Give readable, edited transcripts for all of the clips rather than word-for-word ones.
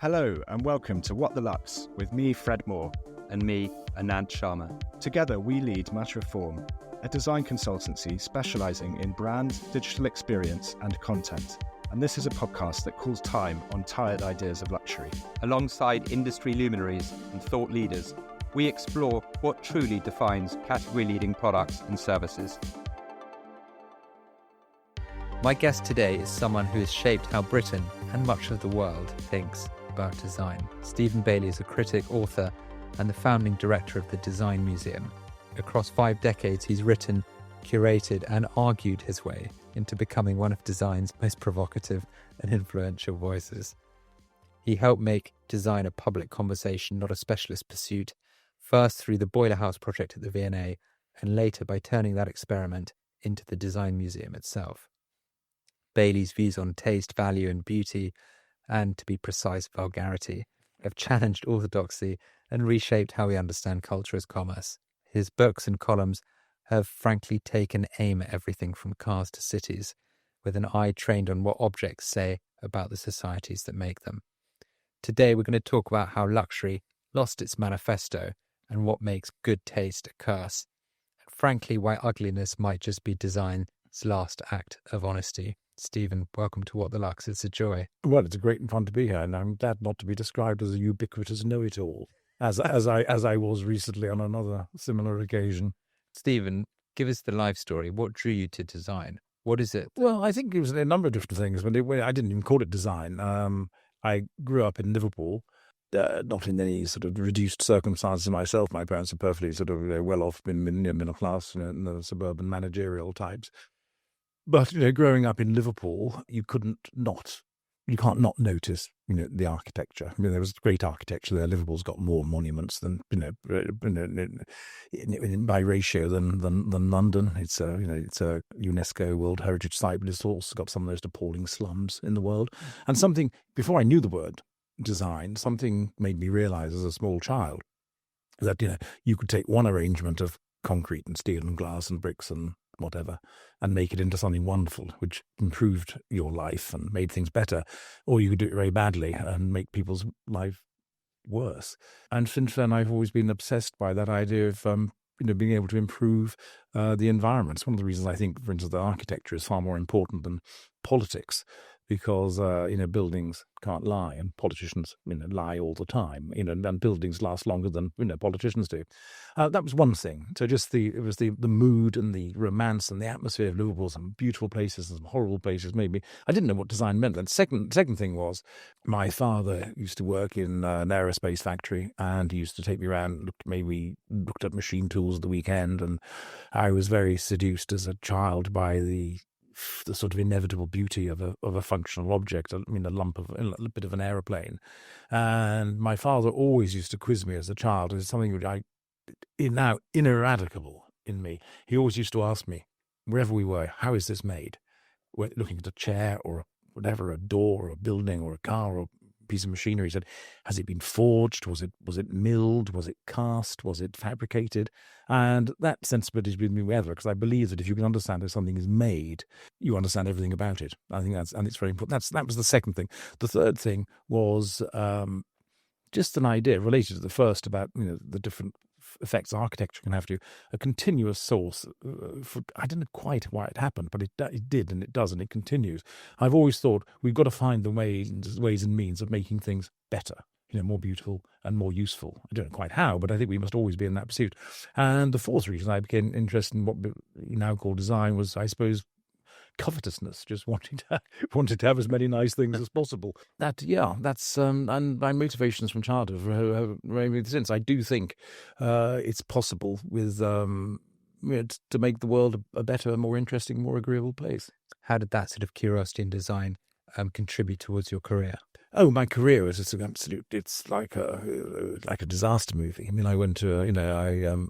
Hello and welcome to What the Luxe with me, Fred Moore. And me, Anant Sharma. Together we lead Matter of Form, a design consultancy specialising in brand, digital experience and content. And this is a podcast that calls time on tired ideas of luxury. Alongside industry luminaries and thought leaders, we explore what truly defines category-leading products and services. My guest today is someone who has shaped how Britain and much of the world thinks about design. Stephen Bayley is a critic, author, and the founding director of the Design Museum. Across 5 decades, he's written, curated, and argued his way into becoming one of design's most provocative and influential voices. He helped make design a public conversation, not a specialist pursuit, first through the Boilerhouse project at the V&A, and later by turning that experiment into the Design Museum itself. Bayley's views on taste, value, and beauty, and, to be precise, vulgarity, have challenged orthodoxy and reshaped how we understand culture as commerce. His books and columns have frankly taken aim at everything from cars to cities, with an eye trained on what objects say about the societies that make them. Today we're going to talk about how luxury lost its manifesto and what makes good taste a curse, and frankly why ugliness might just be design's last act of honesty. Stephen, welcome to What the Luxe. It's a joy. Well, it's great and fun to be here, and I'm glad not to be described as a ubiquitous know-it-all, as I was recently on another similar occasion. Stephen, give us the life story. What drew you to design? What is it? Well, I think it was a number of different things, but I didn't even call it design. I grew up in Liverpool, not in any sort of reduced circumstances myself. My parents are perfectly sort of well-off, middle class, in the suburban managerial types. But, growing up in Liverpool, you can't not notice, the architecture. I mean, there was great architecture there. Liverpool's got more monuments than, by ratio than London. It's a UNESCO World Heritage Site, but it's also got some of the most appalling slums in the world. And something, before I knew the word design, something made me realize as a small child that, you could take one arrangement of concrete and steel and glass and bricks and whatever, and make it into something wonderful, which improved your life and made things better. Or you could do it very badly and make people's life worse. And since then, I've always been obsessed by that idea of, being able to improve the environment. It's one of the reasons I think, for instance, that architecture is far more important than politics, because, buildings can't lie and politicians, lie all the time, and buildings last longer than, politicians do. That was one thing. So just it was the mood and the romance and the atmosphere of Liverpool, some beautiful places and some horrible places maybe. I didn't know what design meant. And second thing was, my father used to work in an aerospace factory, and he used to take me around, looked at machine tools at the weekend, and I was very seduced as a child by the sort of inevitable beauty of a functional object. A bit of an aeroplane. And my father always used to quiz me as a child. It's something which now ineradicable in me. He always used to ask me, wherever we were, how is this made? We're looking at a chair or whatever, a door or a building or a car or a piece of machinery. He said, has it been forged? Was it milled? Was it cast? Was it fabricated? And that sensibility has been with me forever, because I believe that if you can understand how something is made, you understand everything about it. I think and it's very important. That was the second thing. The third thing was just an idea related to the first about, the different effects architecture can have to, a continuous source I don't know quite why it happened, but it did, and it does, and it continues. I've always thought we've got to find the ways and means of making things better, more beautiful and more useful. I don't know quite how, but I think we must always be in that pursuit. And the fourth reason I became interested in what we now call design was, I suppose, covetousness, just wanting to have as many nice things as possible. That's and my motivations from childhood have since. I do think it's possible with to make the world a better, more interesting, more agreeable place. How did that sort of curiosity in design contribute towards your career? Oh, my career was just absolute. It's like a disaster movie. I mean, I went to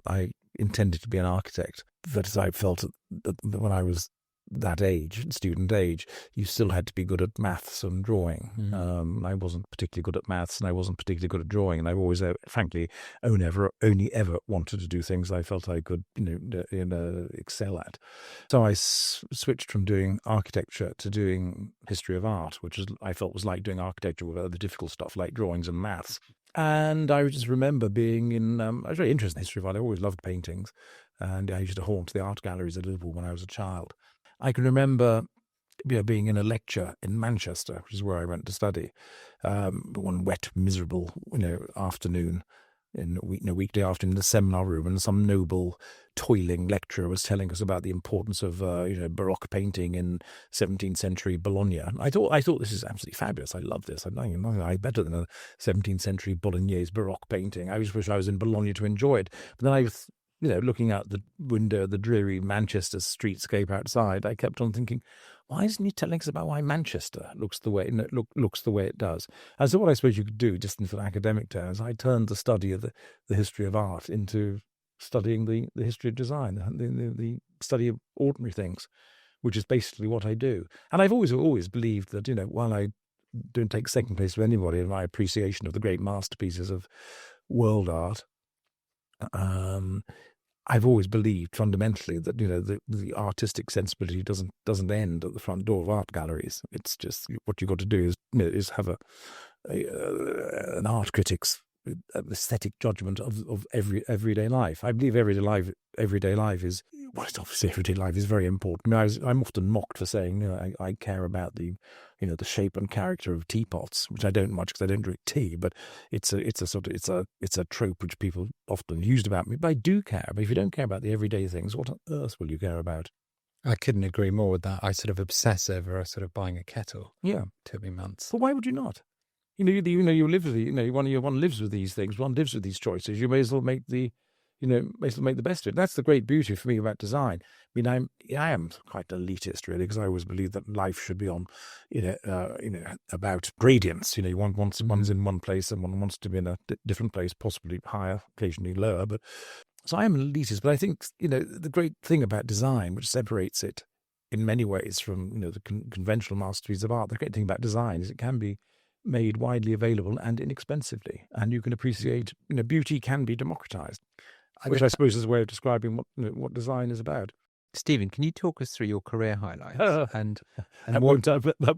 I intended to be an architect, but I felt that when I was that age, student age, you still had to be good at maths and drawing. I wasn't particularly good at maths, and I wasn't particularly good at drawing, and I've always, frankly, only ever wanted to do things I felt I could, excel at. So I switched from doing architecture to doing history of art, which I felt was like doing architecture with the difficult stuff like drawings and maths. And I just remember being I was very interested in history of art. I always loved paintings, and I used to haunt the art galleries at Liverpool when I was a child. I can remember being in a lecture in Manchester, which is where I went to study, one wet, miserable, afternoon, in a weekday afternoon in the seminar room, and some noble, toiling lecturer was telling us about the importance of Baroque painting in 17th century Bologna. I thought this is absolutely fabulous. I love this. I'm better than a 17th century Bolognese Baroque painting. I just wish I was in Bologna to enjoy it. But then I was, looking out the window of the dreary Manchester streetscape outside, I kept on thinking, why isn't he telling us about why Manchester looks the way it does? And so what I suppose you could do, just in sort of academic terms, I turned the study of the history of art into studying the history of design, the study of ordinary things, which is basically what I do. And I've always believed that, while I don't take second place to anybody in my appreciation of the great masterpieces of world art, I've always believed fundamentally that the artistic sensibility doesn't end at the front door of art galleries. It's just what you've got to do is have an art critic's aesthetic judgment of everyday life. I believe everyday life is, well, it's obviously everyday life is very important. I'm often mocked for saying I care about the shape and character of teapots, which I don't much because I don't drink tea. But it's a trope which people often used about me. But I do care. But if you don't care about the everyday things, what on earth will you care about? I couldn't agree more with that. I sort of obsess over sort of buying a kettle. Yeah, it took me months. But why would you not? You live with one lives with these things. One lives with these choices. You may as well make the best of it. That's the great beauty for me about design. I mean, I am quite elitist, really, because I always believe that life should be on, about gradients. One's in one place and one wants to be in a different place, possibly higher, occasionally lower. But so I am an elitist. But I think the great thing about design, which separates it in many ways from the conventional masterpieces of art, the great thing about design is it can be made widely available and inexpensively, and you can appreciate beauty can be democratized, which I suppose is a way of describing what design is about. Stephen, can you talk us through your career highlights? That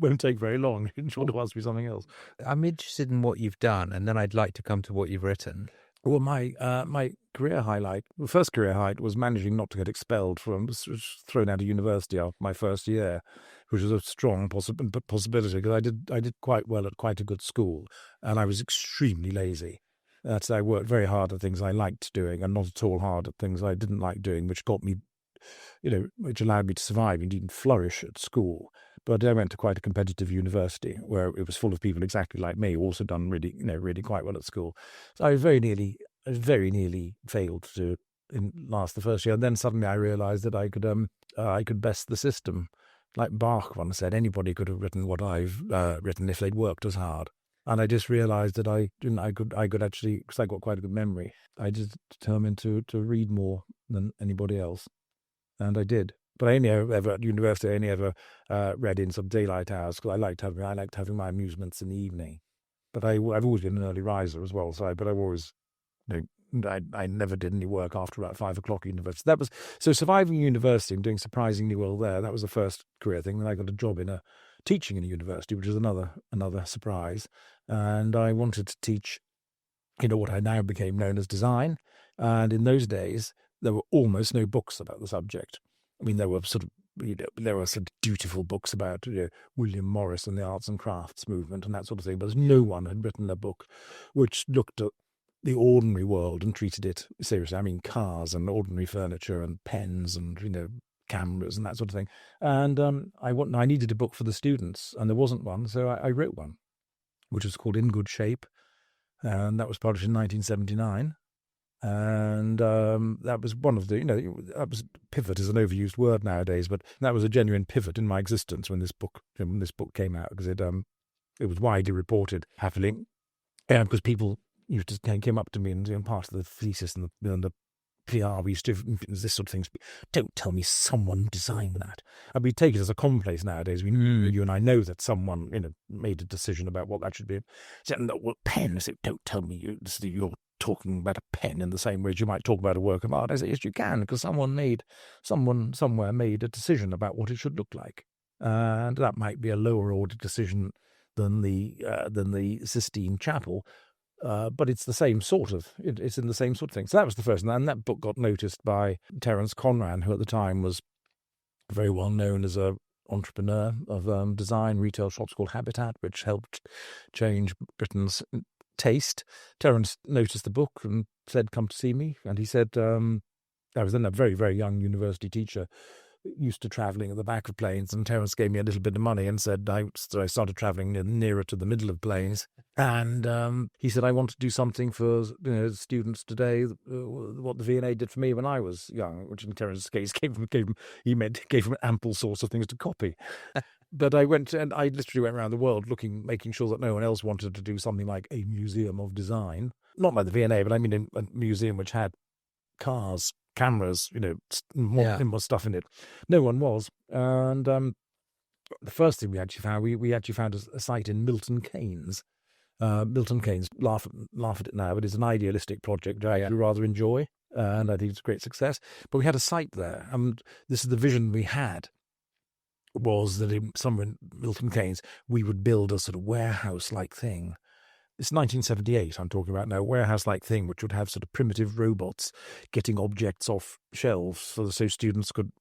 won't take very long. You want to ask me something else? I'm interested in what you've done, and then I'd like to come to what you've written. Well, my career highlight, the first career highlight, was managing not to get expelled was thrown out of university after my first year, which was a strong possibility because I did quite well at quite a good school, and I was extremely lazy. So I worked very hard at things I liked doing, and not at all hard at things I didn't like doing, which got me, which allowed me to survive and even flourish at school. But I went to quite a competitive university where it was full of people exactly like me, also done really quite well at school. So I very nearly failed to last the first year. And then suddenly I realized that I could best the system. Like Bach once said, anybody could have written what I've written if they'd worked as hard. And I just realized that I could actually, because I got quite a good memory, I just determined to read more than anybody else. And I did. But I only ever at university, read in some daylight hours because I liked having my amusements in the evening. But I've always been an early riser as well. But I've always, I never did any work after about 5 o'clock at university. So surviving university and doing surprisingly well there. That was the first career thing. Then I got a job in teaching in a university, which is another surprise. And I wanted to teach, what I now became known as design. And in those days, there were almost no books about the subject. I mean, there were sort of dutiful books about William Morris and the arts and crafts movement and that sort of thing, but no one had written a book which looked at the ordinary world and treated it seriously. I mean, cars and ordinary furniture and pens and cameras and that sort of thing. And I needed a book for the students, and there wasn't one, so I wrote one, which was called In Good Shape, and that was published in 1979. And that was one of the, pivot is an overused word nowadays, but that was a genuine pivot in my existence when this book came out, because it was widely reported, happily, because people just came up to me and part of the thesis and the PR, we used to this sort of things. Don't tell me someone designed that. And we take it as a commonplace nowadays. We you and I know that someone made a decision about what that should be. So, no, well, pen. I said, don't tell me you're talking about a pen in the same way as you might talk about a work of art. I said, yes, you can, because someone somewhere made a decision about what it should look like, and that might be a lower order decision than the Sistine Chapel. But it's the same sort of, it's in the same sort of thing. So that was the first, and that book got noticed by Terence Conran, who at the time was very well known as a entrepreneur of design retail shops called Habitat, which helped change Britain's taste. Terence noticed the book and said, come to see me. And he said, I was then a very, very young university teacher, used to travelling at the back of planes, and Terence gave me a little bit of money and said, so I started travelling nearer to the middle of planes. And he said, I want to do something for students today, what the V&A did for me when I was young, which in Terence's case gave him ample source of things to copy. But I literally went around the world making sure that no one else wanted to do something like a museum of design. Not like the V&A, but I mean a museum which had cars, cameras, more stuff in it. No one was. And the first thing we actually found, we actually found a site in Milton Keynes. Milton Keynes, laugh at it now, but it's an idealistic project I rather enjoy, and I think it's a great success. But we had a site there, and this is the vision we had, was that somewhere in Milton Keynes, we would build a sort of warehouse-like thing. It's 1978 I'm talking about now, warehouse-like thing, which would have sort of primitive robots getting objects off shelves so students could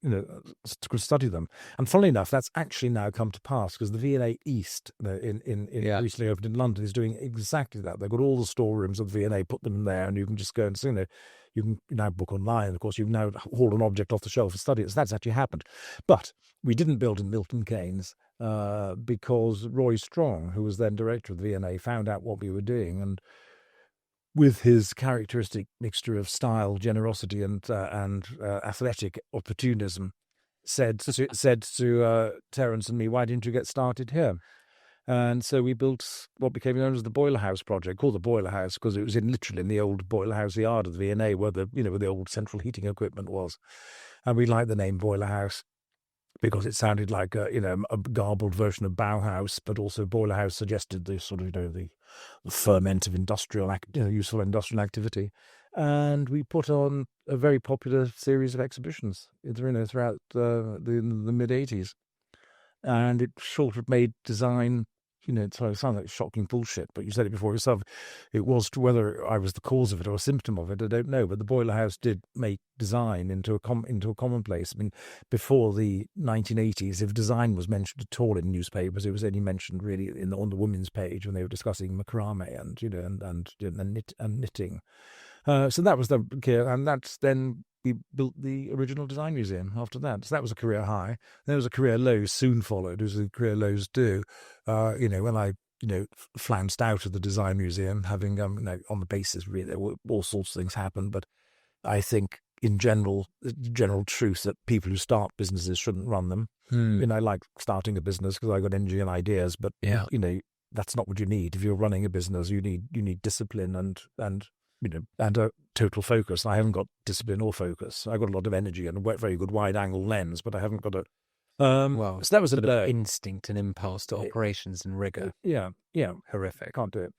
study them. And funnily enough, that's actually now come to pass, because the V&A East recently opened in London is doing exactly that. They've got all the storerooms of the V&A, put them in there, and you can just go and you can now book online. Of course, you can now haul an object off the shelf and study it. So that's actually happened. But we didn't build in Milton Keynes because Roy Strong, who was then director of the V&A, found out what we were doing, and with his characteristic mixture of style, generosity, and athletic opportunism, said to Terence and me, "Why didn't you get started here?" And so we built what became known as the Boilerhouse project, called the Boilerhouse because it was literally in the old Boilerhouse yard of the V&A where the old central heating equipment was. And we liked the name Boilerhouse because it sounded like a garbled version of Bauhaus, but also Boilerhouse suggested the sort of the ferment of useful industrial activity. And we put on a very popular series of exhibitions throughout the mid-'80s. And it sort of made design, it sounds like shocking bullshit, but you said it before yourself. It was, whether I was the cause of it or a symptom of it, I don't know. But the Boilerhouse did make design into a commonplace. I mean, before the 1980s, if design was mentioned at all in newspapers, it was only mentioned really on the women's page when they were discussing macrame and knitting. So that was and that's then we built the original design museum after that. So that was a career high. There was a career low soon followed, as the career lows do. When I flounced out of the design museum, having on the basis really all sorts of things happen. But I think in general, the general truth that people who start businesses shouldn't run them. I like starting a business because I got energy and ideas, but that's not what you need. If you're running a business, you need discipline and a total focus. I haven't got discipline or focus. I've got a lot of energy and a very good wide-angle lens, but I haven't got a... so that was a instinct and impulse to operations and rigour. Yeah. Horrific. Can't do it.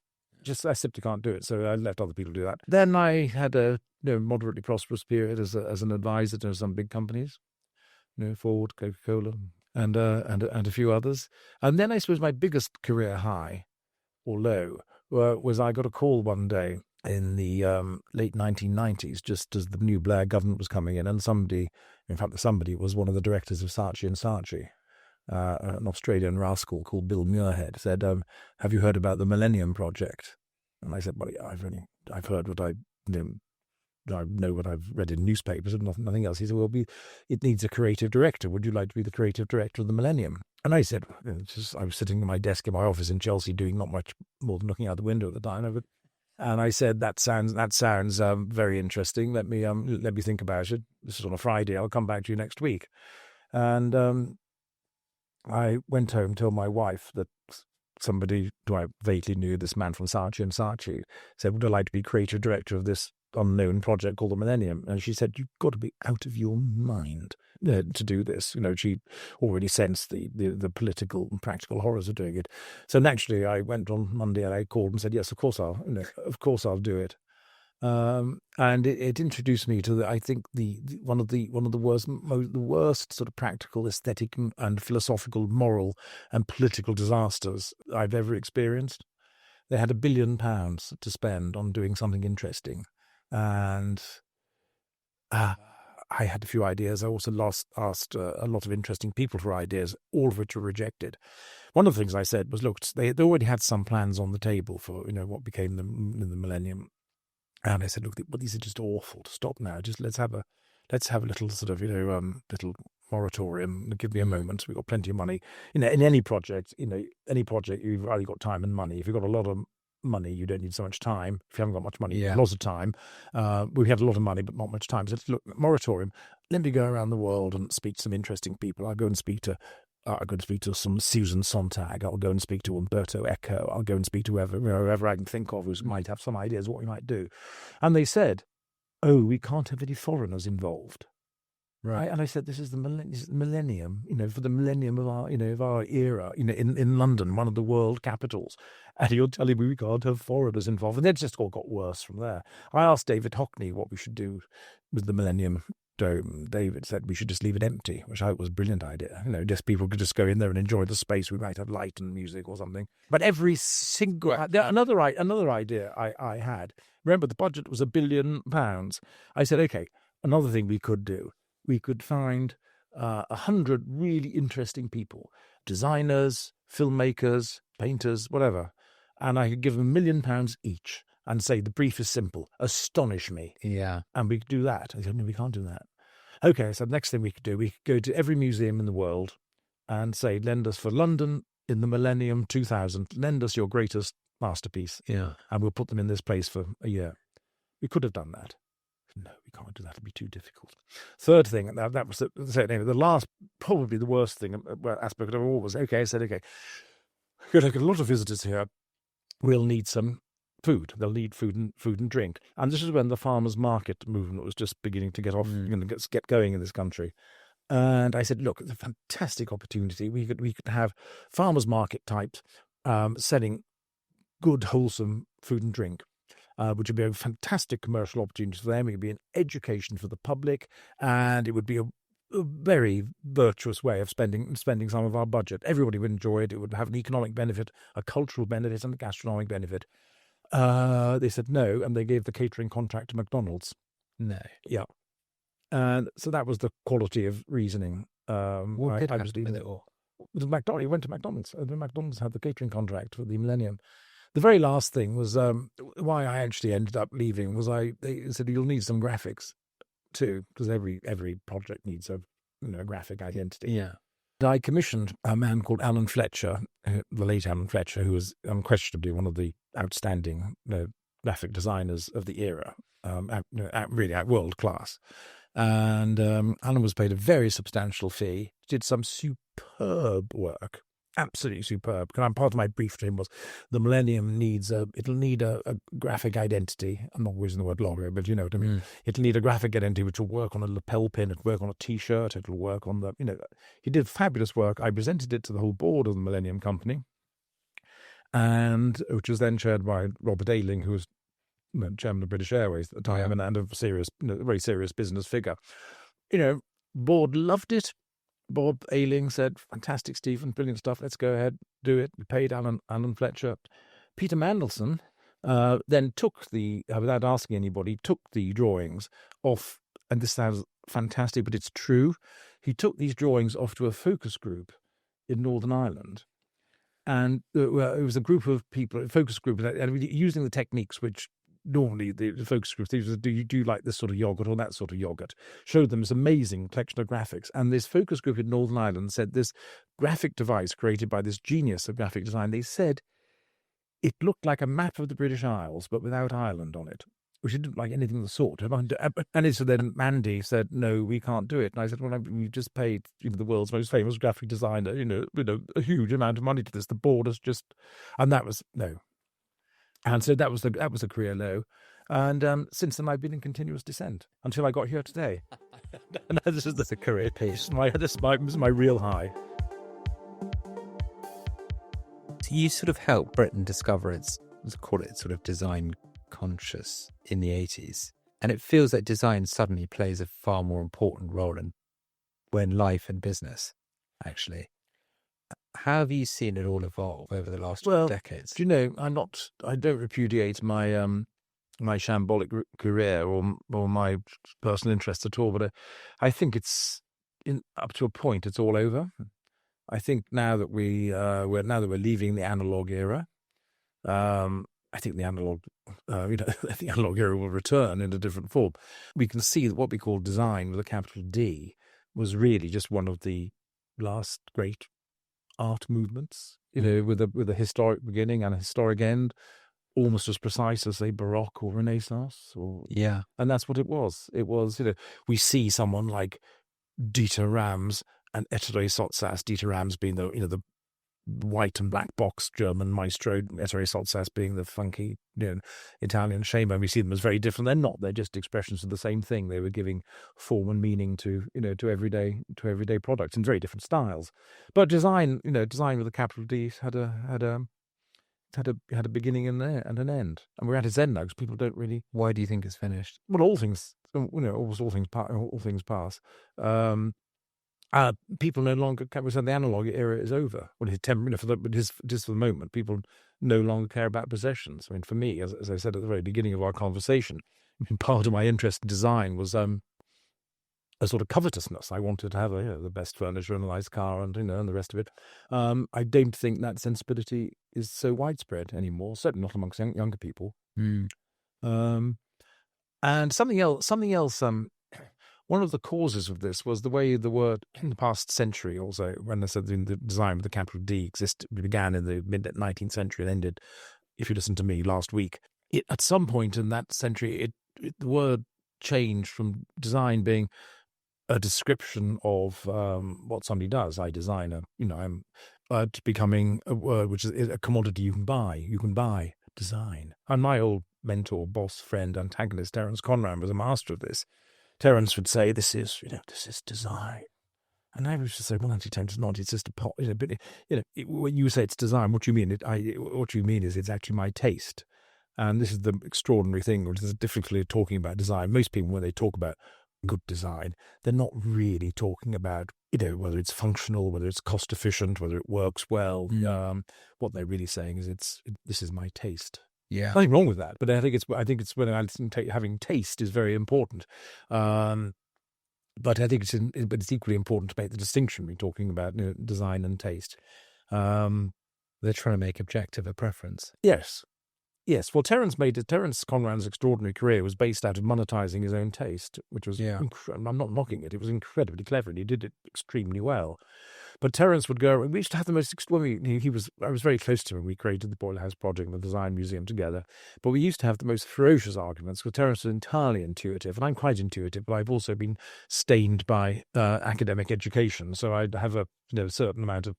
I simply can't do it, so I let other people do that. Then I had a moderately prosperous period as an advisor to some big companies, Ford, Coca-Cola, and a few others. And then I suppose my biggest career high or low was I got a call one day in the late 1990s, just as the new Blair government was coming in, and somebody was one of the directors of Saatchi & Saatchi, an Australian rascal called Bill Muirhead, said, "Have you heard about the Millennium Project?" And I said, "Well, I've heard what I know what I've read in newspapers and nothing else." He said, "Well, it needs a creative director. Would you like to be the creative director of the Millennium?" And I said, I was sitting at my desk in my office in Chelsea doing not much more than looking out the window at the time. And I said, that sounds very interesting. Let me think about it. This is on a Friday. I'll come back to you next week. And I went home, told my wife that somebody who I vaguely knew, this man from Saatchi & Saatchi, said, "Would I like to be creative director of this unknown project called the Millennium. And she said, "You've got to be out of your mind to do this." She already sensed the political and practical horrors of doing it. So naturally, I went on Monday and I called and said, "Yes, of course I'll do it." And it introduced me to I think one of the worst sort of practical, aesthetic, and philosophical, moral, and political disasters I've ever experienced. They had £1 billion to spend on doing something interesting, and I had a few ideas. I also asked a lot of interesting people for ideas, all of which were rejected. One of the things I said was, look, they already had some plans on the table for what became the Millennium. And I said, look, these are just awful. To stop now. Just let's have a little sort of little moratorium. Give me a moment. We've got plenty of money. In any project, you've either got time and money. If you've got a lot of money, you don't need so much time. If you haven't got much money, lots of time. We had a lot of money, but not much time. So look, moratorium. Let me go around the world and speak to some interesting people. I'll go and speak to some Susan Sontag. I'll go and speak to Umberto Eco. I'll go and speak to whoever I can think of who might have some ideas what we might do. And they said, "Oh, we can't have any foreigners involved." Right. And I said, "This is the millennium, for the millennium of our era, in London, one of the world capitals. And you're telling me we can't have foreigners involved." And it just all got worse from there. I asked David Hockney what we should do with the Millennium Dome. David said we should just leave it empty, which I thought was a brilliant idea. Just people could just go in there and enjoy the space. We might have light and music or something. But every single another idea I had. Remember, the budget was £1 billion. I said, okay, another thing we could do. We could find 100 really interesting people, designers, filmmakers, painters, whatever, and I could give them £1 million each. And say, the brief is simple, astonish me. Yeah. And we could do that. I said, no, we can't do that. Okay, so the next thing we could do, we could go to every museum in the world and say, lend us for London in the Millennium 2000, lend us your greatest masterpiece. Yeah. And we'll put them in this place for a year. We could have done that. No, we can't do that. It'd be too difficult. Third thing, that was the last, probably the worst thing, aspect of all was, okay, I said, okay, we're going to get a lot of visitors here. We'll need some food. They'll need food and drink. And this is when the farmers' market movement was just beginning to get off, get going in this country. And I said, look, it's a fantastic opportunity. We could have farmers' market types selling good, wholesome food and drink, which would be a fantastic commercial opportunity for them. It would be an education for the public, and it would be a very virtuous way of spending some of our budget. Everybody would enjoy it. It would have an economic benefit, a cultural benefit, and a gastronomic benefit. They said no, and they gave the catering contract to McDonald's. No. Yeah. And so that was the quality of reasoning. What did happen with it all? He went to McDonald's. McDonald's had the catering contract for the Millennium. The very last thing was why I actually ended up leaving was they said, you'll need some graphics too, because every project needs a graphic identity. Yeah. I commissioned a man called Alan Fletcher, the late Alan Fletcher, who was unquestionably one of the outstanding graphic designers of the era, really at world class. And Alan was paid a very substantial fee, did some superb work, absolutely superb. And part of my brief to him was the Millennium it'll need a graphic identity. I'm not using the word logo, but you know what I mean. It'll need a graphic identity which will work on a lapel pin, it'll work on a T-shirt, it'll work on he did fabulous work. I presented it to the whole board of the Millennium Company, and which was then chaired by Robert Ayling, who was chairman of British Airways at the time, and a very serious business figure. Board loved it. Bob Ayling said, fantastic, Stephen, brilliant stuff, let's go ahead, do it. We paid Alan Fletcher. Peter Mandelson then took without asking anybody, took the drawings off, and this sounds fantastic, but it's true. He took these drawings off to a focus group in Northern Ireland. And it was a group of people, a focus group, and using the techniques which normally the focus groups, do you like this sort of yogurt or that sort of yogurt? Showed them this amazing collection of graphics. And this focus group in Northern Ireland said this graphic device created by this genius of graphic design, they said it looked like a map of the British Isles, but without Ireland on it, which it didn't like anything of the sort. And so then Mandy said, no, we can't do it. And I said, well, we've just paid the world's most famous graphic designer, a huge amount of money to this. The board has just, and that was, no. And so that was the career low. And since then, I've been in continuous descent until I got here today. And this is It's a career piece. this is my real high. So you sort of helped Britain discover its, let's call it sort of design conscious in the 80s. And it feels that design suddenly plays a far more important role in life and business, actually. How have you seen it all evolve over the last decades? Do you know, I don't repudiate my my shambolic career or my personal interests at all, but I think it's up to a point. It's all over. I think now that we're leaving the analog era, I think the analog the analog era will return in a different form. We can see that what we call design with a capital D was really just one of the last great art movements, with a historic beginning and a historic end, almost as precise as, say, Baroque or Renaissance. And that's what it was. It was, we see someone like Dieter Rams and Ettore Sottsass, Dieter Rams being the white and black box German maestro, Ettore Sottsass being the funky Italian shaman. We see them as very different. They're not. They're just expressions of the same thing. They were giving form and meaning to everyday products in very different styles. But design with a capital D had a beginning and an end, and we're at its end now because people don't really. Why do you think it's finished? Well, almost all things pass. People no longer care. We said the analog era is over. Well, just for the moment, people no longer care about possessions. I mean, for me, as I said at the very beginning of our conversation, part of my interest in design was a sort of covetousness. I wanted to have the best furniture and a nice car, and and the rest of it. I don't think that sensibility is so widespread anymore. Certainly not amongst younger people. And something else. One of the causes of this was the way the word in the past century, also, when I said the design with the capital D began in the mid-19th century and ended, if you listen to me, last week. At some point in that century, the word changed from design being a description of what somebody does. I design to becoming a word which is a commodity you can buy. You can buy design. And my old mentor, boss, friend, antagonist, Terence Conran, was a master of this. Terence would say, "This is design," and I was just say, "Well, actually, Terence, it's not. It's just a pot." When you say it's design, what you mean? What you mean is it's actually my taste, and this is the extraordinary thing, which is difficulty of talking about design. Most people, when they talk about good design, they're not really talking about whether it's functional, whether it's cost efficient, whether it works well. What they're really saying is this is my taste. Yeah, nothing wrong with that, but I think it's when having taste is very important. But I think it's equally important to make the distinction between talking about design and taste. They're trying to make objective a preference. Yes. Well, Terence Conran's extraordinary career was based out of monetizing his own taste, which was I'm not knocking it. It was incredibly clever, and he did it extremely well. But Terence would go. We used to have the most. I was very close to him. We created the Boilerhouse project and the Design Museum together. But we used to have the most ferocious arguments because Terence was entirely intuitive, and I'm quite intuitive. But I've also been stained by academic education, so I have a certain amount of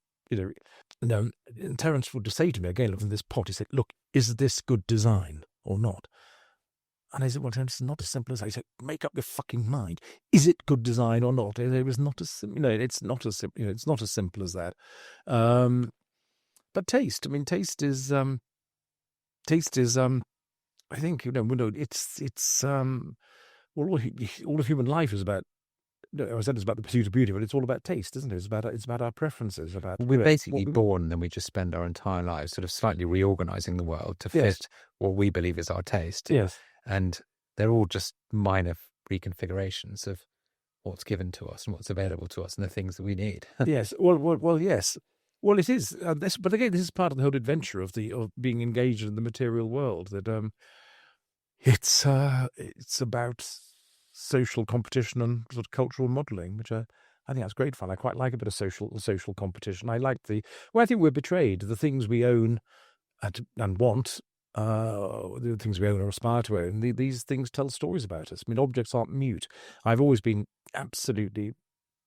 And Terence would say to me again, looking at this pot, he said, "Look, is this good design or not?" And I said, "Well, Terence, it's not as simple as that." He said, "Make up your fucking mind. Is it good design or not?" It was not as it's not as it's not as simple as that. But taste. I mean, taste is. I think it's all of human life is about. I said it's about the pursuit of beauty, but it's all about taste, isn't it? It's about our preferences. We're basically born, and then we just spend our entire lives sort of slightly reorganizing the world to fit what we believe is our taste. Yes. And they're all just minor reconfigurations of what's given to us and what's available to us and the things that we need. Yes. Well, yes. Well, it is. But again, this is part of the whole adventure of being engaged in the material world. That it's about social competition and sort of cultural modelling, which I think that's great fun. I quite like a bit of social competition. I like I think we're betrayed. The things we own and want, the things we own or aspire to own, these things tell stories about us. I mean, objects aren't mute. I've always been absolutely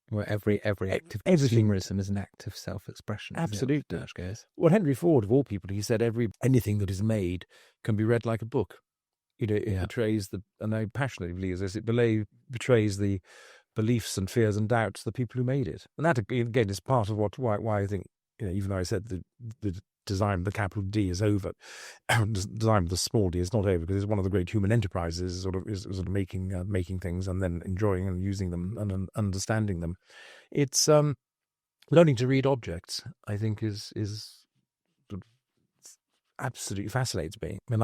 Where every act of Everything. consumerism is an act of self-expression. Absolutely. As goes. Well, Henry Ford, of all people, he said anything that is made can be read like a book. It betrays and I passionately believe this, it betrays the beliefs and fears and doubts of the people who made it. And that, again, is part of why I think, even though I said the design of the capital D is over, design of the small d is not over, because it's one of the great human enterprises, sort of making things and then enjoying and using them and understanding them. It's learning to read objects, I think, is sort of absolutely fascinates me. I mean,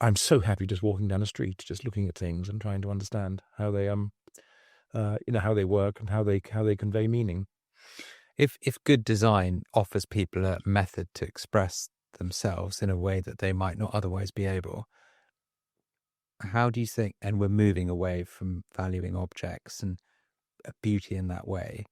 I'm so happy just walking down the street, just looking at things and trying to understand how they how they work and how they convey meaning. If good design offers people a method to express themselves in a way that they might not otherwise be able, how do you think, and we're moving away from valuing objects and beauty in that way,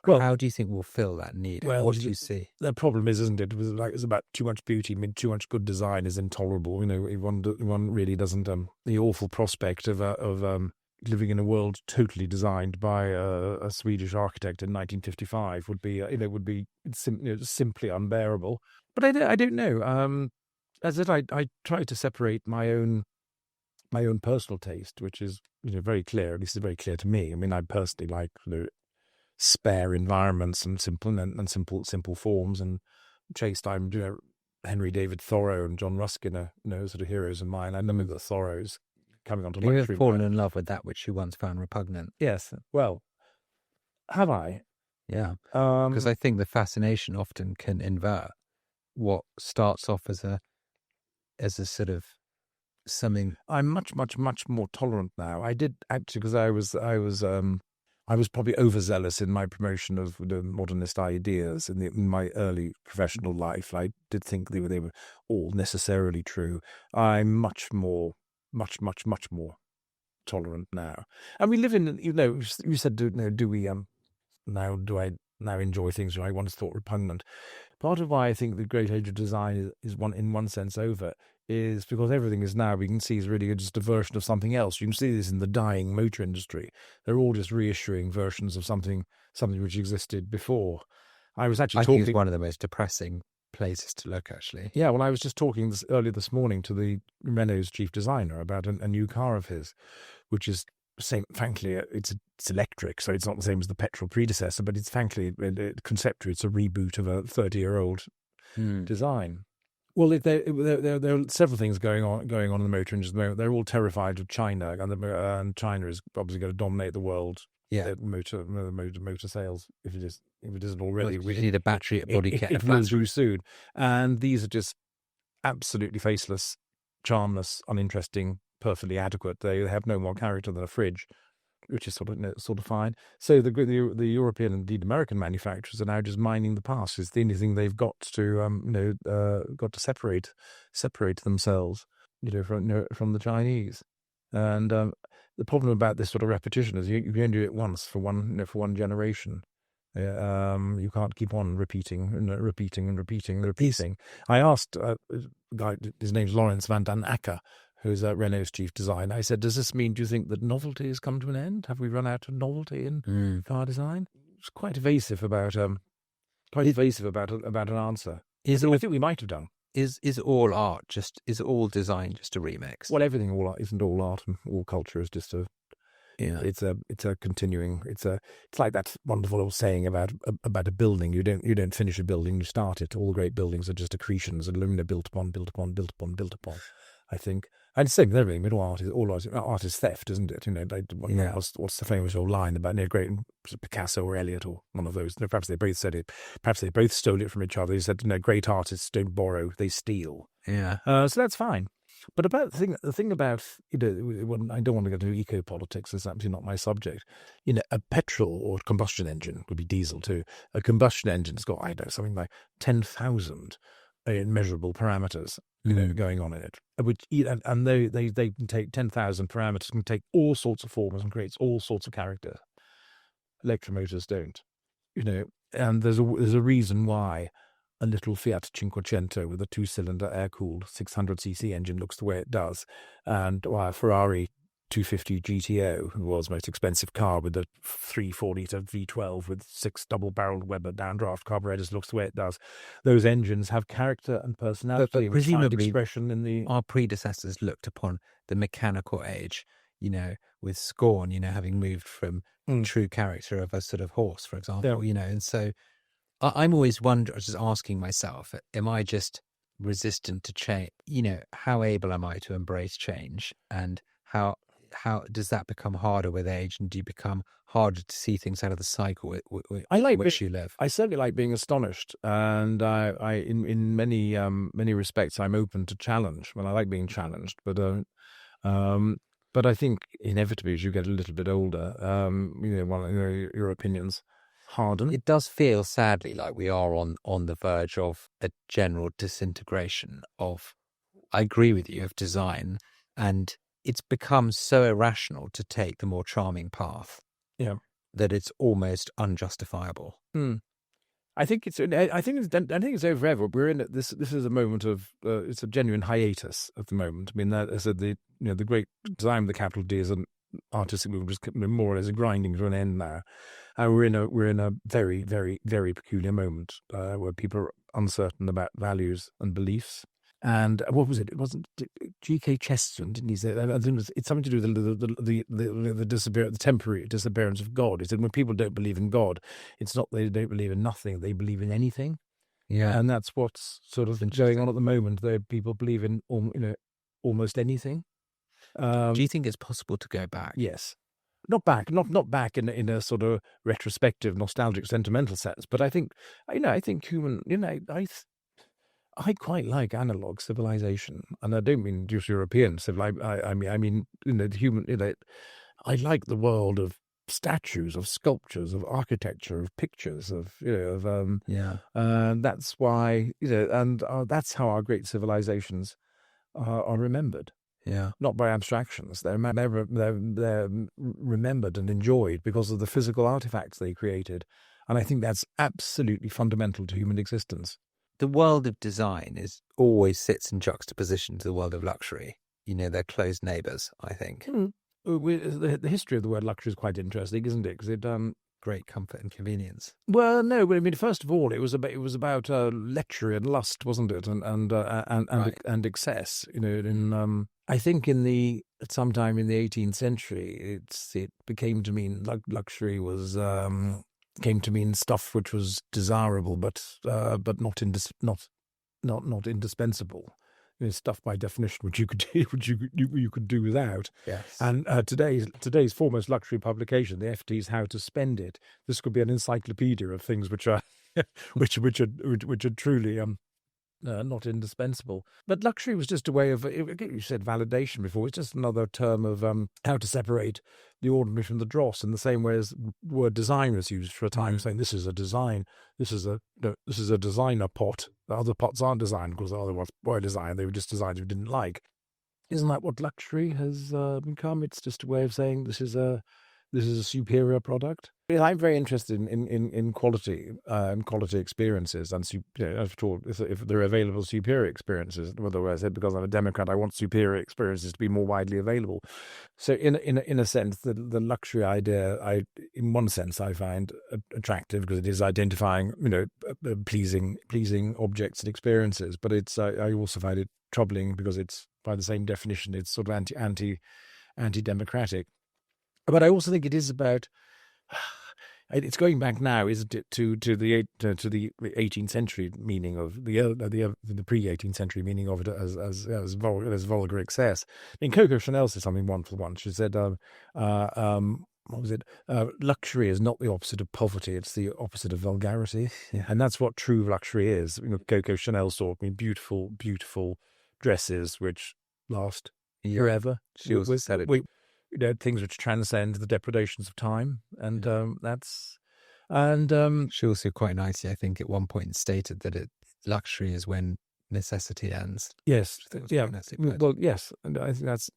how do you think we'll fill that need? Well, what do you see? The problem is, isn't it? It's about too much beauty. I mean, too much good design is intolerable. One really doesn't. The awful prospect of living in a world totally designed by a Swedish architect in 1955 would be simply unbearable. But I don't know. As I said, I try to separate my own personal taste, which is very clear. At least it's very clear to me. I mean, I personally like spare environments and simple forms and chaste. I'm Henry David Thoreau and John Ruskin are sort of heroes of mine. I remember the Thoreaus coming onto luxury. You've fallen in love with that which you once found repugnant. Yes. Well, have I? Yeah. Because I think the fascination often can invert what starts off as a sort of something. I'm much more tolerant now. I did actually, because I was probably overzealous in my promotion of the modernist ideas in my early professional life. I did think they were all necessarily true. I'm much more tolerant now. And we live in, you said, do we now enjoy things that I once thought repugnant? Part of why I think the great age of design is in one sense over is because everything is now, we can see, is really just a version of something else. You can see this in the dying motor industry. They're all just reissuing versions of something which existed before. I think it's one of the most depressing places to look, actually. Yeah, well, I was just talking earlier this morning to the Renault's chief designer about a new car of his, which is frankly, it's electric, so it's not the same as the petrol predecessor, but it's frankly, conceptually, it's a reboot of a 30-year-old design. Well, there are several things going on in the motor industry at the moment. They're all terrified of China, and China is obviously going to dominate the world. Yeah, motor sales, if it isn't already. We need a battery at body kit. It will through soon, and these are just absolutely faceless, charmless, uninteresting, perfectly adequate. They have no more character than a fridge, which is sort of fine. So the European and indeed American manufacturers are now just mining the past. It's the only thing they've got to separate themselves, from the Chinese. And the problem about this sort of repetition is you can only do it once for one generation. You can't keep on repeating. I asked a guy, his name's Lawrence van den Akker, who's Renault's chief designer. I said, "Does this mean? Do you think that novelty has come to an end? Have we run out of novelty in car design?" It's quite evasive about an answer. I think we might have done. Is all art is all design just a remix? Well, isn't all art and all culture is just a. Yeah, it's a continuing. It's like that wonderful old saying about a building. You don't finish a building, you start it. All great buildings are just accretions, and they're built upon. I think. And it's the same with everything. Art is theft, isn't it? What's the famous old line about great Picasso or Eliot or one of those? Perhaps they both said it. Perhaps they both stole it from each other. They said, great artists don't borrow, they steal. Yeah. So that's fine. But about the thing about, I don't want to get into eco-politics, it's absolutely not my subject. A petrol or combustion engine would be diesel too. A combustion engine's got, something like 10,000 measurable parameters, going on in it. And they can take 10,000 parameters, can take all sorts of forms and creates all sorts of character. Electromotors don't, and there's a reason why a little Fiat Cinquecento with a 2-cylinder air-cooled 600cc engine looks the way it does, and why a Ferrari 250 GTO, the world's most expensive car, with the 3.4-litre V12 with 6 double-barreled Weber downdraft carburetors, looks the way it does. Those engines have character and personality, But which find presumably expression in the... our predecessors looked upon the mechanical age, with scorn, having moved from true character of a sort of horse, for example, and so I'm always just asking myself, am I just resistant to change? How able am I to embrace change, and how does that become harder with age, and do you become harder to see things out of the cycle which you live? I certainly like being astonished, and I in many respects I'm open to challenge. Well, I like being challenged, but I think inevitably as you get a little bit older, your opinions harden. It does feel sadly like we are on the verge of a general disintegration of, I agree with you, of design, and it's become so irrational to take the more charming path that it's almost unjustifiable. I think it's over forever. We're in it. This is a moment of it's a genuine hiatus at the moment. I mean, that as the great design with the capital D is an artistic movement, just more or less grinding to an end now. We're in a very, very, very peculiar moment where people are uncertain about values and beliefs. And what was it? It wasn't G.K. Chesterton, didn't he say? I think it's something to do with the temporary disappearance of God. He said when people don't believe in God, it's not they don't believe in nothing; they believe in anything. Yeah, and that's what's sort of going on at the moment. People believe in almost anything. Do you think it's possible to go back? Yes. Not back in a sort of retrospective, nostalgic, sentimental sense, but I think human. I quite like analog civilization, and I don't mean just European civilization. I mean the human. I like the world of statues, of sculptures, of architecture, of pictures, and that's why that's how our great civilizations are remembered. Yeah, not by abstractions. They're remembered and enjoyed because of the physical artifacts they created, and I think that's absolutely fundamental to human existence. The world of design always sits in juxtaposition to the world of luxury. They're close neighbours, I think. The history of the word luxury is quite interesting, isn't it? Because it great comfort and convenience. Well, no, but I mean, first of all, it was about lechery and lust, wasn't it? And excess. I think sometime in the 18th century, it became to mean luxury was. Came to mean stuff which was desirable, but not indispensable. Stuff by definition which you could do without. Yes. And today's foremost luxury publication, the FT's How to Spend It. This could be an encyclopedia of things which are which are truly not indispensable. But luxury was just a way of, you said validation before, it's just another term of how to separate the ordinary from the dross, in the same way as the word design was used for a time, saying this is a design, this is a designer pot. The other pots aren't designed because the other ones were designed, they were just designs we didn't like. Isn't that what luxury has become? It's just a way of saying this is a superior product. I'm very interested in quality experiences, and if they're available superior experiences. Otherwise, because I'm a Democrat, I want superior experiences to be more widely available. So, in a sense, the luxury idea, in one sense, I find attractive because it is identifying, pleasing objects and experiences. But I also find it troubling because it's, by the same definition, it's sort of anti-democratic. But I also think it is about. It's going back now, isn't it, to the 18th century meaning of the pre-18th century meaning of it as vulgar excess. I mean, Coco Chanel said something wonderful once. She said, "What was it? Luxury is not the opposite of poverty; it's the opposite of vulgarity." Yeah. And that's what true luxury is. Coco Chanel saw beautiful, beautiful dresses which last forever. She also said it. Things which transcend the depredations of time, and she also quite nicely, I think, at one point stated that luxury is when necessity ends. Yes, well, yes, and I think that's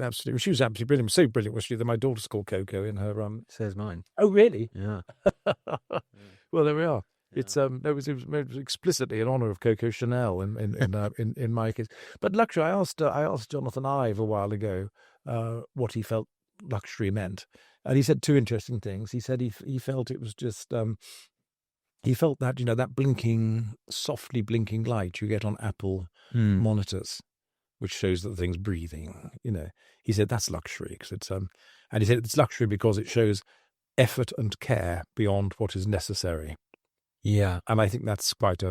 absolutely. She was absolutely brilliant. So brilliant was she that my daughter's called Coco in her. So is mine. Oh, really? Yeah. Well, there we are. It was explicitly in honour of Coco Chanel in my case. But luxury, I asked Jonathan Ive a while ago what he felt luxury meant, and he said two interesting things. He said he felt it was just he felt that that blinking, softly blinking light you get on Apple monitors, which shows that the thing's breathing. He said that's luxury because it's and he said it's luxury because it shows effort and care beyond what is necessary. Yeah. And I think that's quite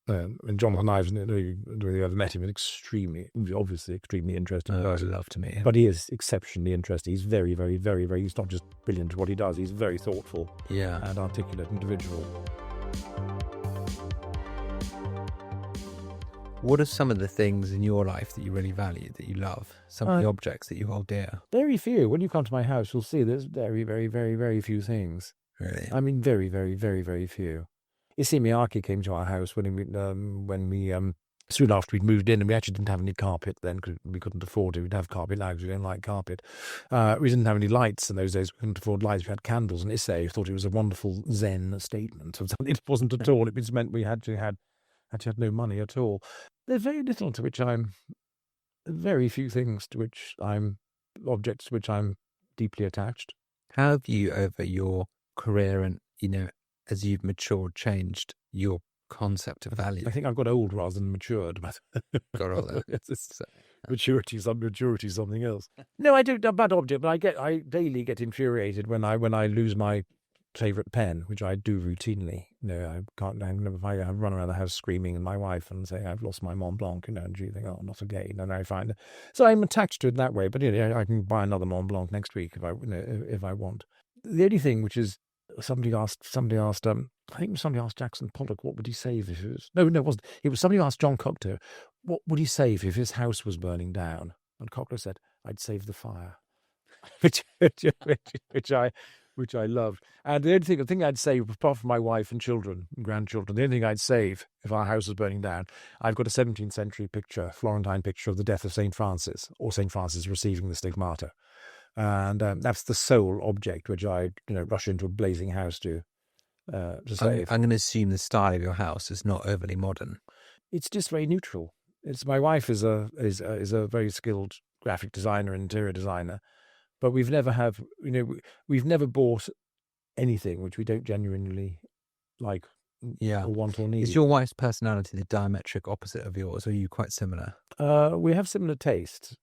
and Jonathan Ives, you ever met him, an obviously extremely interesting person. I'd love to meet him. But he is exceptionally interesting. He's very, very, very, very, he's not just brilliant at what he does, he's very thoughtful and articulate individual. What are some of the things in your life that you really value, that you love? Some of the objects that you hold dear? Very few. When you come to my house, you'll see there's very, very, very, very few things. Really? I mean, very, very, very, very few. Issey Miyake came to our house when we soon after we'd moved in, and we actually didn't have any carpet then because we couldn't afford it. We'd have carpet now because we didn't like carpet. We didn't have any lights in those days. We couldn't afford lights. We had candles, and Issey thought it was a wonderful Zen statement of something. It wasn't at all. It just meant we had no money at all. There's very little to which very few things to which objects to which I'm deeply attached. How have you, over your career and, as you've matured, changed your concept of value? I think I've got old rather than matured. Got older. Maturity is something else. No, I don't. A bad object, but I daily get infuriated when I lose my favourite pen, which I do routinely. I can't. I run around the house screaming at my wife and saying I've lost my Mont Blanc, and she think, oh, not again. And I find it. So I'm attached to it that way. But I can buy another Mont Blanc next week if I want. The only thing which is somebody asked. I think somebody asked Jackson Pollock what would he save if it was. No, it wasn't. It was somebody asked John Cocteau what would he save if his house was burning down, and Cocteau said, "I'd save the fire," which I loved. And the thing I'd save, apart from my wife and children and grandchildren, the only thing I'd save if our house was burning down, I've got a 17th century picture, Florentine picture of the death of St. Francis, or St. Francis receiving the stigmata. And that's the sole object which I rush into a blazing house to save. I'm going to assume the style of your house is not overly modern. It's just very neutral. My wife is a very skilled graphic designer, interior designer, but we've never bought anything which we don't genuinely like or want or need. Is your wife's personality the diametric opposite of yours, or are you quite similar? We have similar tastes,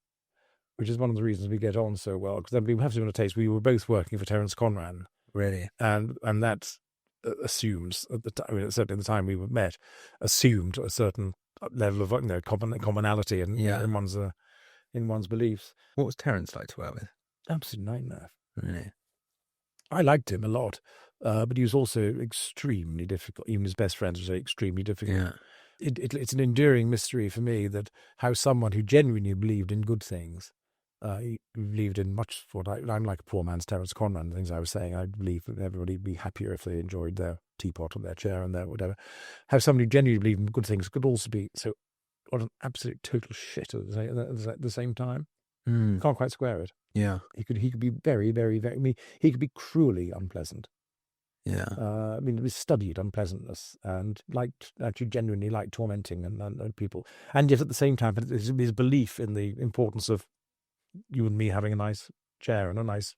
which is one of the reasons we get on so well, because we have similar tastes. We were both working for Terence Conran. Really? And that assumes, at the time, certainly at the time we were met, assumed a certain level of commonality in one's beliefs. What was Terence like to work with? Absolute nightmare. Really? I liked him a lot, but he was also extremely difficult. Even his best friends were extremely difficult. Yeah. It's an enduring mystery for me that how someone who genuinely believed in good things, he believed in much what I'm like a poor man's Terence Conran, the things I was saying. I believe that everybody would be happier if they enjoyed their teapot or their chair and their whatever. How somebody genuinely believed in good things could also be so what an absolute total shit at the same time. Can't quite square it. Yeah. He could be very, very, very. I mean, he could be cruelly unpleasant. Yeah. It was studied unpleasantness and genuinely liked tormenting and people. And yet at the same time, his belief in the importance of you and me having a nice chair and a nice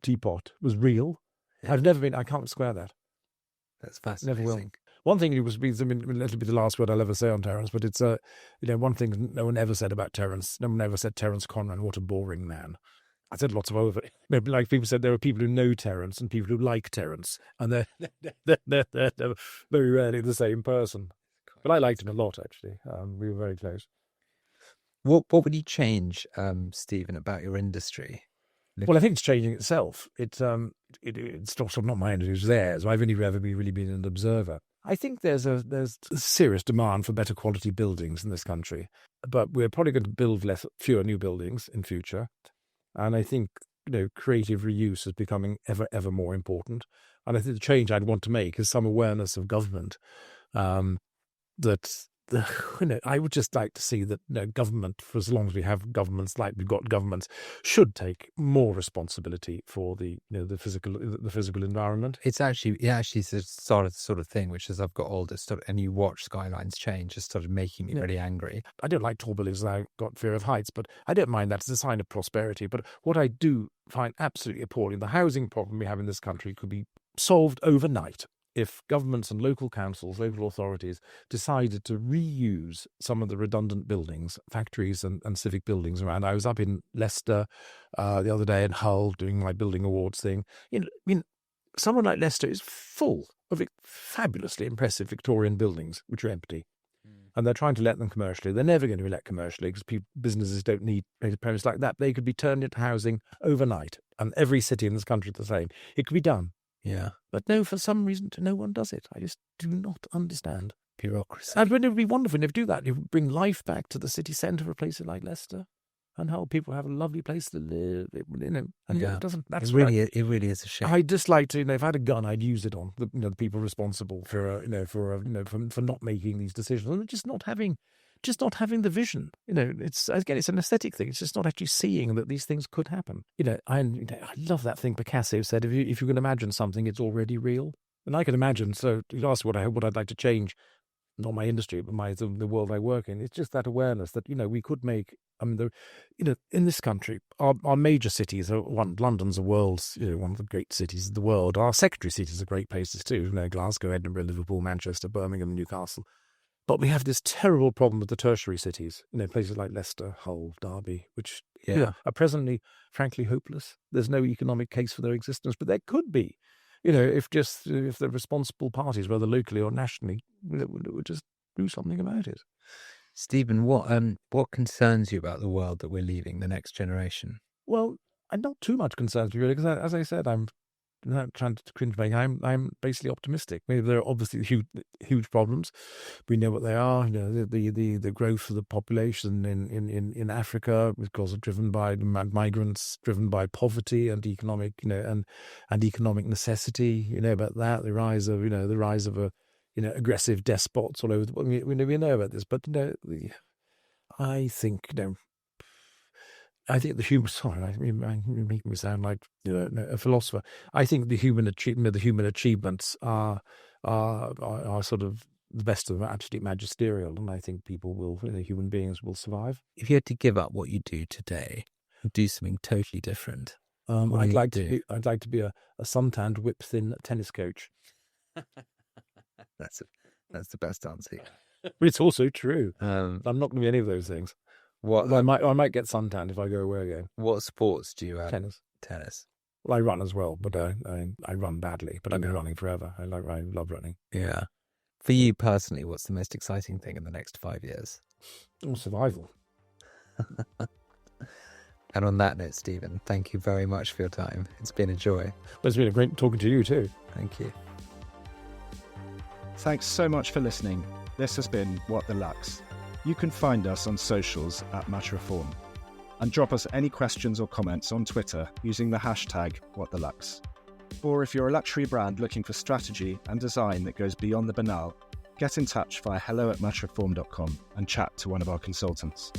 teapot was real. Yeah. I can't square that. That's fascinating. Never will. One thing it'll be the last word I'll ever say on Terence, but it's one thing no one ever said about Terence. No one ever said Terence Conran, what a boring man. I said lots of over. Like people said, there are people who know Terence and people who like Terence, and they're very rarely the same person. But I liked him a lot, actually. We were very close. What would you change, Stephen, about your industry? Well, I think it's changing itself. It's sort of not my industry; it's theirs. I've only ever really been an observer. I think there's a serious demand for better quality buildings in this country, but we're probably going to build fewer new buildings in future. And I think creative reuse is becoming ever more important. And I think the change I'd want to make is some awareness of government that I would just like to see that government, for as long as we have governments like we've got governments, should take more responsibility for the physical environment. It actually started the sort of thing, which as I've got older, and you watch skylines change, just started making me really angry. I don't like tall buildings, and I've got fear of heights, but I don't mind that. It's a sign of prosperity. But what I do find absolutely appalling, the housing problem we have in this country could be solved overnight if governments and local councils, local authorities decided to reuse some of the redundant buildings, factories and civic buildings around. I was up in Leicester the other day in Hull doing my building awards thing. Someone like Leicester is full of fabulously impressive Victorian buildings which are empty. And they're trying to let them commercially. They're never going to be let commercially because businesses don't need premises like that. They could be turned into housing overnight. And every city in this country is the same. It could be done. Yeah. But no, for some reason, no one does it. I just do not understand. Bureaucracy. And it would be wonderful if you do that. You bring life back to the city centre of a place like Leicester and help people have a lovely place to live. And it doesn't. That's it really is a shame. I'd just like to, if I had a gun, I'd use it on the people responsible for not making these decisions and just not having the vision. It's an aesthetic thing. It's just not actually seeing that these things could happen. I love that thing Picasso said. If you can imagine something, it's already real. And I can imagine. So you asked what I'd like to change, not my industry, but the world I work in. It's just that awareness that we could make. In this country, our major cities are London's the world's one of the great cities of the world. Our secondary cities are great places too. Glasgow, Edinburgh, Liverpool, Manchester, Birmingham, Newcastle. But we have this terrible problem with the tertiary cities, places like Leicester, Hull, Derby, which are presently, frankly, hopeless. There's no economic case for their existence, but there could be, if the responsible parties, whether locally or nationally, would just do something about it. Stephen, what concerns you about the world that we're leaving the next generation? Well, I'm not too much concerned really, because as I said, I'm not trying to cringe back. I'm basically optimistic. Maybe there are obviously huge problems. We know what they are. The growth of the population in Africa, because of driven by migrants, driven by poverty and economic and economic necessity. About that. The rise of aggressive despots all over the world. We know about this, but I think the human. Sorry, I'm making me sound like a philosopher. I think the human achievements are sort of the best of them, absolutely magisterial, and I think human beings will survive. If you had to give up what you do today and do something totally different, I'd like to be a suntanned, whip-thin tennis coach. That's the best answer. But it's also true. I'm not going to be any of those things. What I might get suntanned if I go away again. What sports do you have? Tennis. Well, I run as well, but I run badly. But I've been running forever. I love running. Yeah. For you personally, what's the most exciting thing in the next 5 years? Survival. And on that note, Stephen, thank you very much for your time. It's been a joy. Well, it's been a great talking to you too. Thank you. Thanks so much for listening. This has been What the Luxe. You can find us on socials at Matter Reform and drop us any questions or comments on Twitter using the hashtag #WhatTheLuxe. Or if you're a luxury brand looking for strategy and design that goes beyond the banal, get in touch via hello@matterreform.com and chat to one of our consultants.